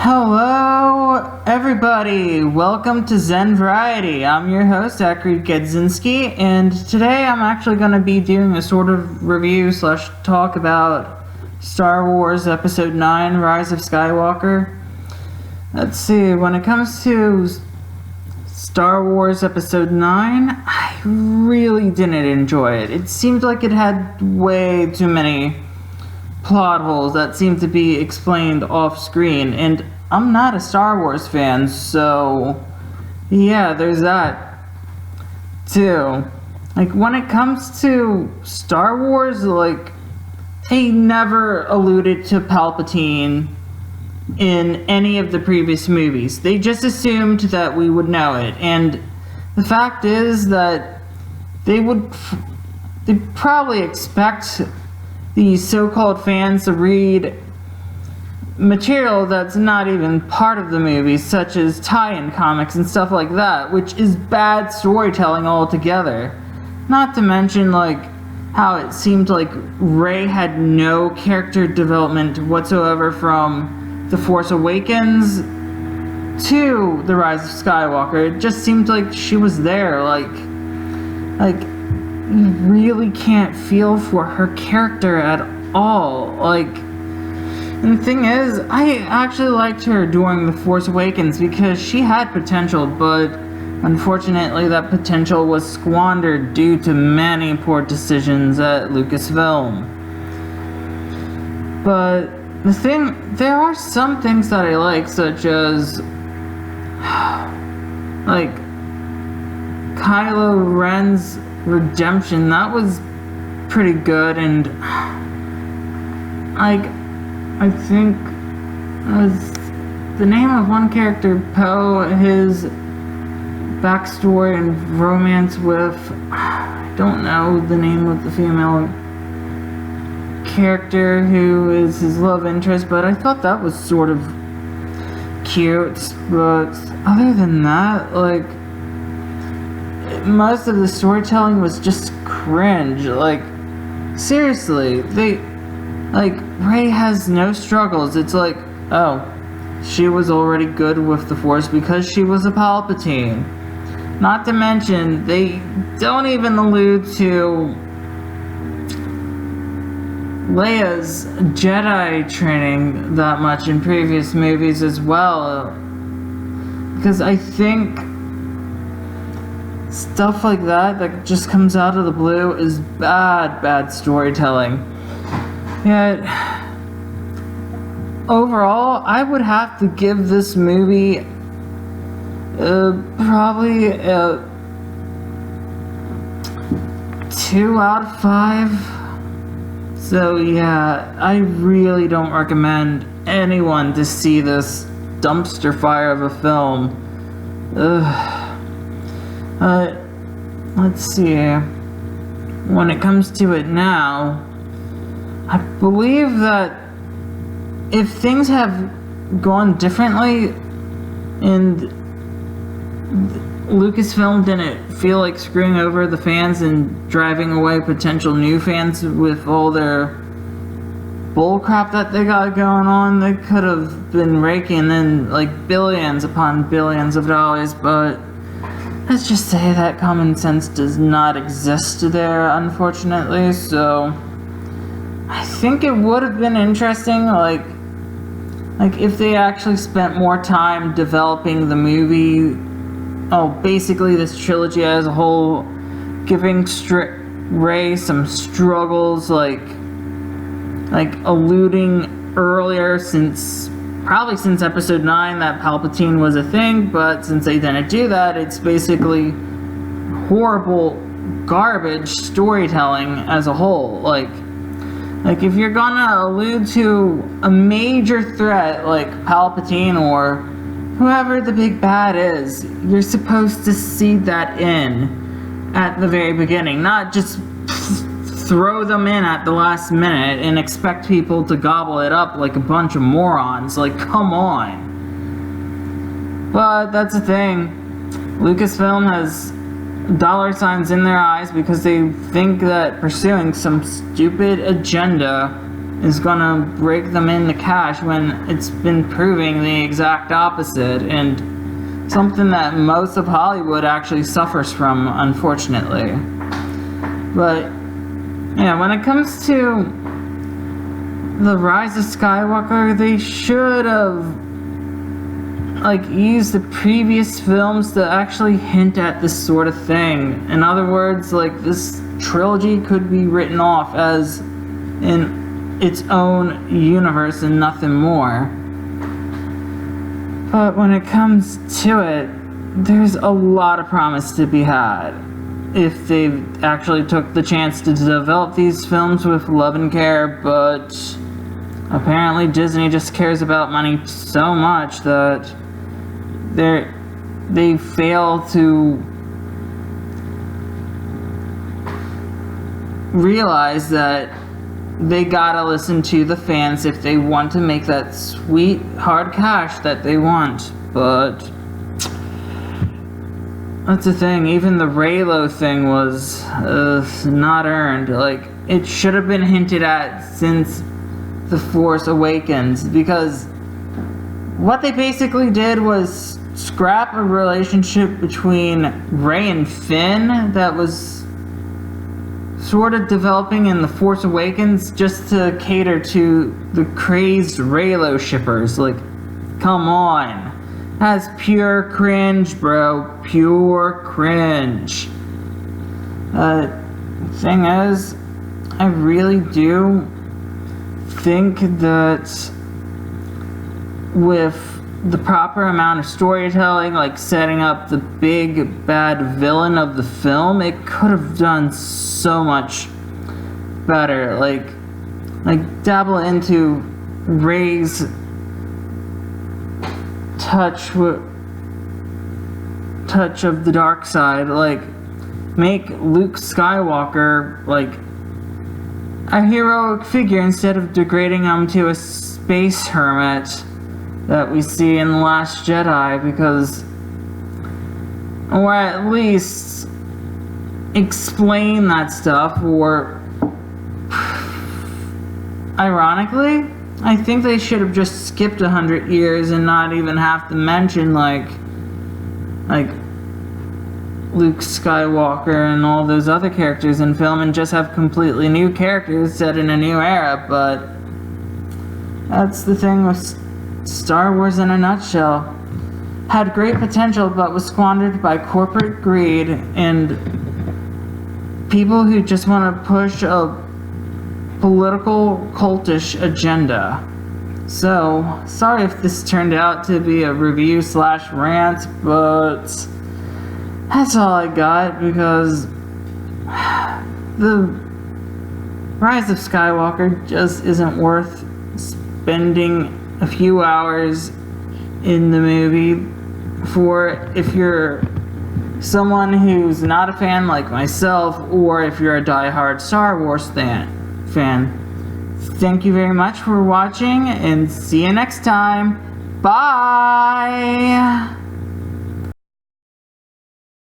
Hello, everybody. Welcome to Zen Variety. I'm your host, Akri Gedzinski, and today I'm actually going to be doing a sort of review / talk about Star Wars Episode 9, Rise of Skywalker. Let's see, when it comes to Star Wars Episode 9, I really didn't enjoy it. It seemed like it had way too many plot holes that seem to be explained off screen, and I'm not a Star Wars fan, so yeah, there's that too. Like, when it comes to Star Wars, like, they never alluded to Palpatine in any of the previous movies. They just assumed that we would know it, and the fact is that they'd probably expect these so-called fans to read material that's not even part of the movie, such as tie-in comics and stuff like that, which is bad storytelling altogether. Not to mention, like, how it seemed like Rey had no character development whatsoever from The Force Awakens to The Rise of Skywalker. It just seemed like she was there, like you really can't feel for her character at all. Like, and the thing is, I actually liked her during The Force Awakens because she had potential, but unfortunately that potential was squandered due to many poor decisions at Lucasfilm. But there are some things that I like, such as like Kylo Ren's redemption. That was pretty good, and like, I think the name of one character, Poe, his backstory and romance with, I don't know the name of the female character who is his love interest, but I thought that was sort of cute. But other than that, like, most of the storytelling was just cringe. Like, seriously, Rey has no struggles. It's like, oh, she was already good with the Force because she was a Palpatine. Not to mention, they don't even allude to Leia's Jedi training that much in previous movies as well, because I think stuff like that just comes out of the blue is bad storytelling. Yet, overall, I would have to give this movie probably a 2 out of 5. So yeah, I really don't recommend anyone to see this dumpster fire of a film. Let's see. When it comes to it now, I believe that if things have gone differently and Lucasfilm didn't feel like screwing over the fans and driving away potential new fans with all their bullcrap that they got going on, they could have been raking in like billions upon billions of dollars, but let's just say that common sense does not exist there, unfortunately. So I think it would have been interesting, like if they actually spent more time developing the movie, basically this trilogy as a whole, giving Rey some struggles, like alluding earlier, probably since Episode 9, that Palpatine was a thing, but since they didn't do that, it's basically horrible garbage storytelling as a whole. Like if you're gonna allude to a major threat like Palpatine or whoever the big bad is, you're supposed to seed that in at the very beginning, not just throw them in at the last minute and expect people to gobble it up like a bunch of morons. Like, come on. But that's the thing. Lucasfilm has dollar signs in their eyes because they think that pursuing some stupid agenda is gonna break them into cash when it's been proving the exact opposite, and something that most of Hollywood actually suffers from, unfortunately. But yeah, when it comes to the Rise of Skywalker, they should have used the previous films to actually hint at this sort of thing. In other words, this trilogy could be written off as in its own universe and nothing more. But when it comes to it, there's a lot of promise to be had if they actually took the chance to develop these films with love and care, but apparently Disney just cares about money so much that they fail to realize that they gotta listen to the fans if they want to make that sweet hard cash that they want. But that's the thing, even the Reylo thing was not earned. It should have been hinted at since The Force Awakens, because what they basically did was scrap a relationship between Rey and Finn that was sort of developing in The Force Awakens just to cater to the crazed Reylo shippers. Come on. That's pure cringe, bro. Pure cringe. Thing is, I really do think that with the proper amount of storytelling, setting up the big bad villain of the film, it could have done so much better. Dabble into Rey's touch of the dark side. Make Luke Skywalker a heroic figure instead of degrading him to a space hermit that we see in The Last Jedi, or at least explain that stuff. Or ironically, I think they should have just skipped 100 years and not even have to mention Luke Skywalker and all those other characters in film, and just have completely new characters set in a new era. But that's the thing with Star Wars in a nutshell. Had great potential, but was squandered by corporate greed and people who just want to push a political cultish agenda. So, sorry if this turned out to be a review/rant, but that's all I got, because the Rise of Skywalker just isn't worth spending a few hours in the movie for if you're someone who's not a fan like myself, or if you're a die-hard Star Wars fan. Thank you very much for watching, and see you next time. Bye!